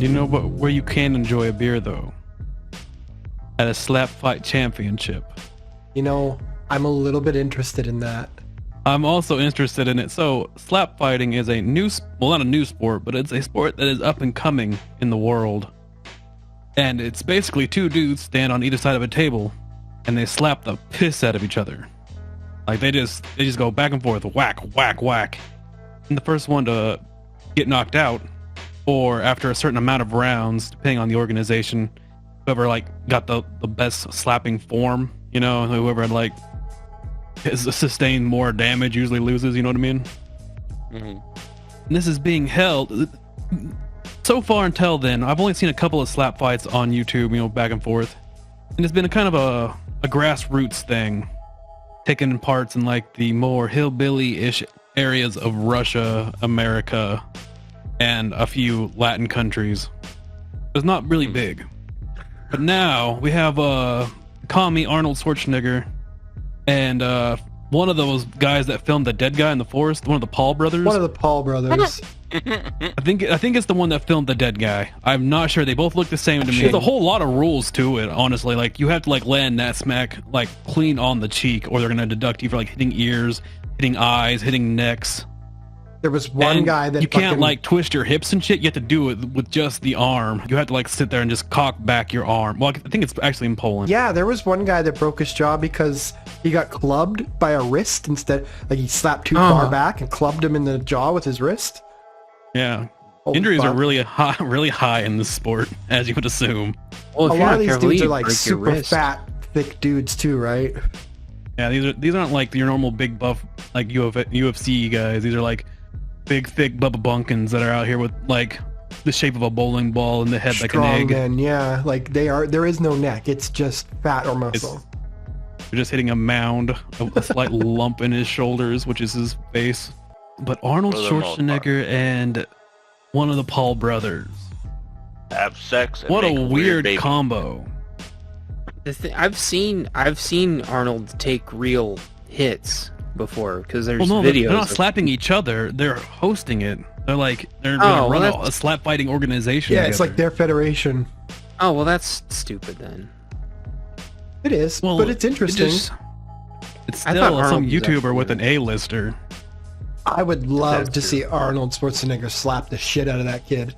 You know where you can enjoy a beer though? At a slap fight championship. You know, I'm a little bit interested in that. I'm also interested in it. So slap fighting is a new, well, not a new sport, but it's a sport that is up and coming in the world. And it's basically two dudes stand on either side of a table and they slap the piss out of each other. Like they just go back and forth, whack, whack, whack. And the first one to get knocked out, or after a certain amount of rounds, depending on the organization, whoever like got the best slapping form, you know, whoever like has sustained more damage usually loses, you know what I mean? Mm-hmm. And this is being held so far until then. I've only seen a couple of slap fights on YouTube, you know, back and forth, and it's been a kind of a grassroots thing, taken in parts in like the more hillbilly-ish areas of Russia, America, and a few Latin countries. It's not really big. But now we have commie Arnold Schwarzenegger and one of those guys that filmed the dead guy in the forest, one of the Paul brothers. One of the Paul brothers. I think it's the one that filmed the dead guy. I'm not sure. They both look the same to me. There's a whole lot of rules to it, honestly. Like you have to like land that smack like clean on the cheek, or they're gonna deduct you for like hitting ears, hitting eyes, hitting necks. There was one guy that you can't like twist your hips and shit. You have to do it with just the arm. You have to like sit there and just cock back your arm. Well, I think it's actually in Poland. Yeah, there was one guy that broke his jaw because he got clubbed by a wrist instead. Like he slapped too far back and clubbed him in the jaw with his wrist. Yeah. Injuries are really high in this sport, as you would assume. Well, a lot of these dudes are like super fat, thick dudes too, right? Yeah, these aren't like your normal big buff like UFC guys. These are like big, thick Bubba Bunkins that are out here with like the shape of a bowling ball in the head, like an egg. Men, yeah, like they are. There is no neck. It's just fat or muscle. You're just hitting a mound, a slight lump in his shoulders, which is his face. But Arnold Schwarzenegger and one of the Paul brothers have sex. And what a weird combo. I've seen Arnold take real hits before because there's videos. They're not slapping each other. They're hosting it. They're like they're gonna run a slap fighting organization. Yeah, together. It's like their federation. Oh well, that's stupid then. It is, but it's interesting. It's still some YouTuber with an A-lister. I would love to see Arnold Schwarzenegger slap the shit out of that kid.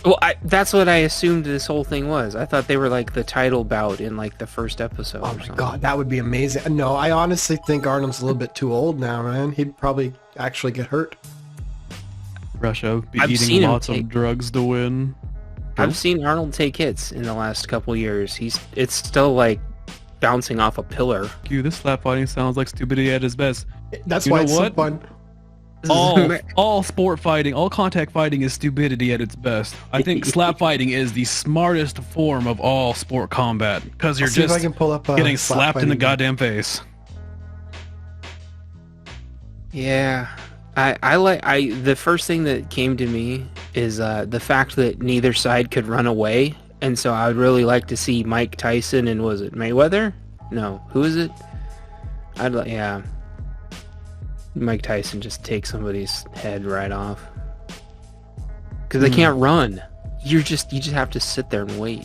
Well, that's what I assumed this whole thing was. I thought they were like the title bout in like the first episode. Oh my god, that would be amazing. No, I honestly think Arnold's a little bit too old now, man. He'd probably actually get hurt. Russia be eating lots of drugs to win. I've seen Arnold take hits in the last couple years. It's still like bouncing off a pillar. This slap fighting sounds like stupidity at its best. That's why it's so fun. All sport fighting, all contact fighting is stupidity at its best. I think slap fighting is the smartest form of all sport combat because you're just getting slapped in the goddamn face. Yeah, the first thing that came to me is the fact that neither side could run away, and so I would really like to see Mike Tyson and was it Mayweather? No, who is it? Mike Tyson just take somebody's head right off because they can't run. You just have to sit there and wait.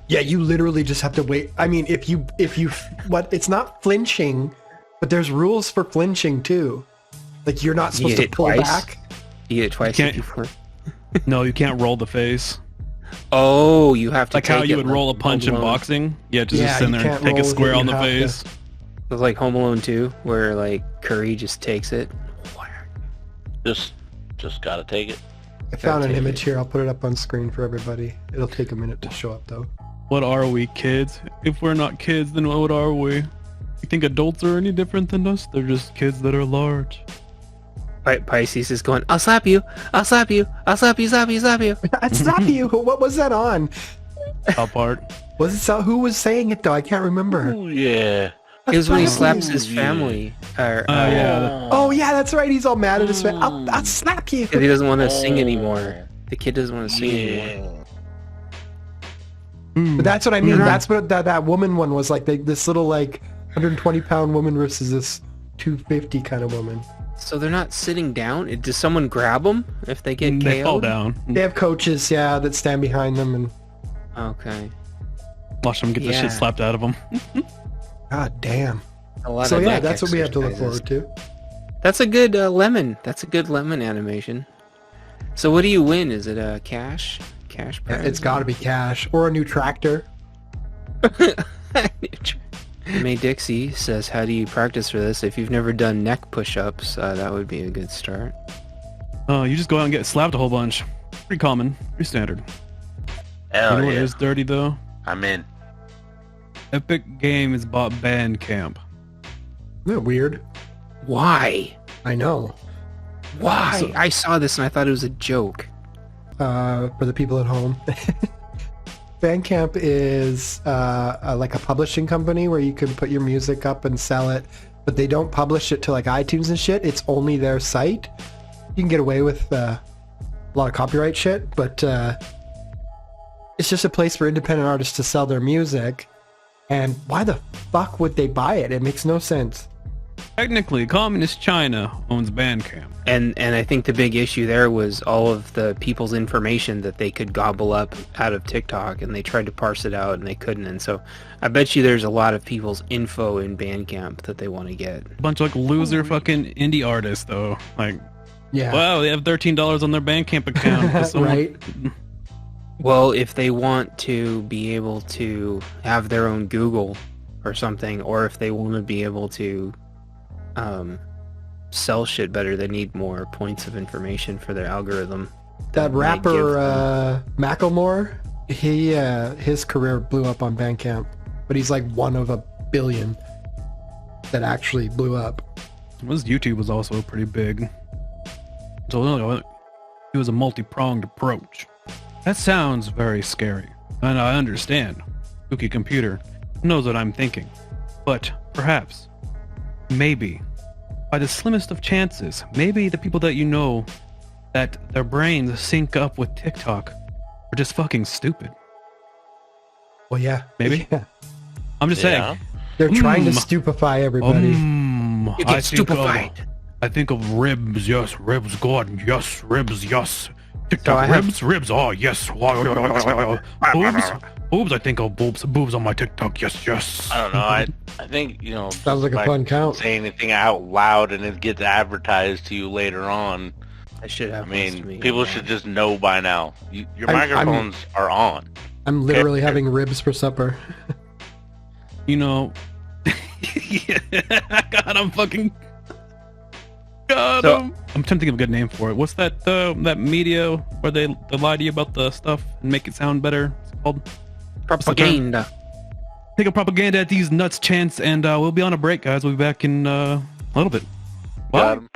Yeah, you literally just have to wait. I mean, if you it's not flinching, but there's rules for flinching too. Like you're not supposed to pull back. You get it twice. No, you can't roll the face. Oh, you have to like how you would roll a punch in boxing. Yeah, just sit there and take a square on the face. It's like Home Alone 2, where like Curry just takes it. Just gotta take it. I found an image here. I'll put it up on screen for everybody. It'll take a minute to show up though. What are we, kids? If we're not kids, then what are we? You think adults are any different than us? They're just kids that are large. Pisces is going, I'll slap you. I'll slap you. I'll slap you, slap you, slap you. I'd slap you. What was that on? Top part. Was it who was saying it though? I can't remember. Oh yeah. It was when he slaps his family. Oh yeah, that's right. He's all mad at his family. I'll slap you. Because he doesn't want to sing anymore. The kid doesn't want to sing anymore. But that's what I mean. That's what that woman one was like. This little like 120-pound woman versus this 250 kind of woman. So they're not sitting down? Does someone grab them if they get KO'd? They fall down. They have coaches, yeah, that stand behind them and. Okay. Watch them get the shit slapped out of them. God damn. A lot So of yeah, neck that's what we have to look exercises. forward to. That's a good lemon. That's a good lemon animation. So what do you win? Is it a cash prize? It's got to be cash or a new tractor. May Dixie says, how do you practice for this? If you've never done neck push-ups, that would be a good start. You just go out and get slapped a whole bunch. Pretty common. Pretty standard. Hell You know what yeah. is dirty, though? I'm in. Epic Games bought Bandcamp. Isn't that weird? Why? I know. Why? So- I saw this and I thought it was a joke. For the people at home. Bandcamp is like a publishing company where you can put your music up and sell it, but they don't publish it to like iTunes and shit. It's only their site. You can get away with a lot of copyright shit, but it's just a place for independent artists to sell their music. And why the fuck would they buy it? It makes no sense. Technically, Communist China owns Bandcamp. And I think the big issue there was all of the people's information that they could gobble up out of TikTok, and they tried to parse it out and they couldn't. And so I bet you there's a lot of people's info in Bandcamp that they want to get. A bunch of like loser fucking indie artists, though. Like, Yeah. wow, they have $13 on their Bandcamp account. 'Cause someone- Right? Well, if they want to be able to have their own Google or something, or if they want to be able to sell shit better, they need more points of information for their algorithm. That might give rapper them- Macklemore, his career blew up on Bandcamp, but he's like one of a billion that actually blew up. His YouTube was also pretty big. So it was a multi-pronged approach. That sounds very scary, and I understand. Spooky Computer knows what I'm thinking. But perhaps, maybe, by the slimmest of chances, maybe the people that you know that their brains sync up with TikTok are just fucking stupid. Well, yeah, Maybe. Yeah. I'm just Yeah. saying. They're trying to Mm. stupefy everybody. You I get think of- stupefied. I think of ribs, yes, ribs, God, yes, ribs, yes. So TikTok, I have- ribs, oh, yes. Boobs, I think of boobs on my TikTok, yes. I don't know. I think, you know, Sounds like a by fun count. Say anything out loud and it gets advertised to you later on. That should I happen to mean, me. people should just know by now. Your I'm- microphones are on. I'm literally having ribs for supper. You know, God, I'm fucking... God, So- I'm trying to think of a good name for it. What's that media where they lie to you about the stuff and make it sound better? It's called... Propaganda. Take a propaganda at these nuts, Chance, and we'll be on a break, guys. We'll be back in a little bit. Bye. Got 'em.